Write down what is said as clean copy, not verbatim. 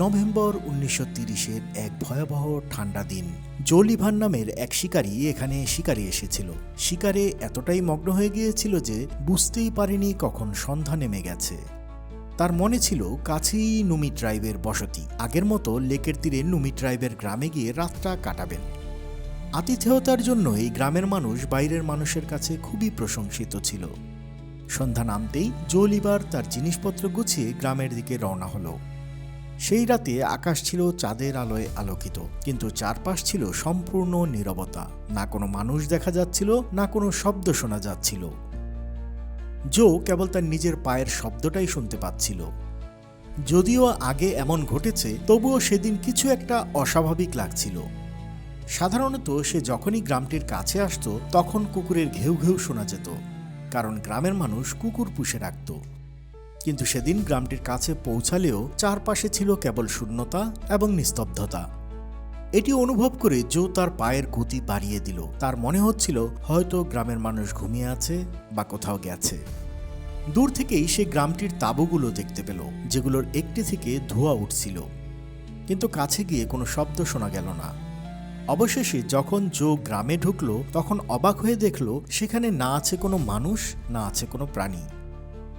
November 1930-এর এক ভয়াবহ ঠান্ডা দিন। জো লিভার নামের এক শিকারী এখানে শিকারে এসেছিল। শিকারে এতটাই মগ্ন হয়ে গিয়েছিল যে বুঝতেই পারেনি কখন সন্ধ্যা নেমে গেছে। তার মনে ছিল কাছেই নুমি ট্রাইবের বসতি। আগের মতো লেকের তীরে নুমি ট্রাইবের গ্রামে গিয়ে রাতটা কাটাবেন। আতিথেয়তার জন্য এই গ্রামের মানুষ বাইরের মানুষের কাছে খুবই প্রশংসিত ছিল। সন্ধ্যা নামতেই জো লিভার তার জিনিসপত্র গুছিয়ে গ্রামের দিকে রওনা হলো। সেই রাতে আকাশ ছিল চাঁদের আলোয় আলোকিত, কিন্তু চারপাশ ছিল সম্পূর্ণ নীরবতা। না কোনো মানুষ দেখা যাচ্ছিল, না কোনো শব্দ শোনা যাচ্ছিল। জো কেবল তার নিজের পায়ের শব্দটাই শুনতে পাচ্ছিল। যদিও আগে এমন ঘটেছে, তবুও সেদিন কিছু একটা অস্বাভাবিক লাগছিল। সাধারণত সে যখনই গ্রামটির কাছে আসতো তখন কুকুরের ঘেউ ঘেউ শোনা যেত, কারণ গ্রামের মানুষ কুকুর পুষে রাখত। কিন্তু সেদিন গ্রামটির কাছে পৌঁছালেও চারপাশে ছিল কেবল শূন্যতা এবং নিস্তব্ধতা। এটি অনুভব করে জো তার পায়ের গতি বাড়িয়ে দিল। তার মনে হচ্ছিল হয়তো গ্রামের মানুষ ঘুমিয়ে আছে বা কোথাও গেছে। দূর থেকেই সে গ্রামটির তাঁবুগুলো দেখতে পেল, যেগুলোর একটি থেকে ধোঁয়া উঠছিল, কিন্তু কাছে গিয়ে কোনো শব্দ শোনা গেল না। অবশেষে যখন জো গ্রামে ঢুকল, তখন অবাক হয়ে দেখল সেখানে না আছে কোনো মানুষ, না আছে কোনো প্রাণী।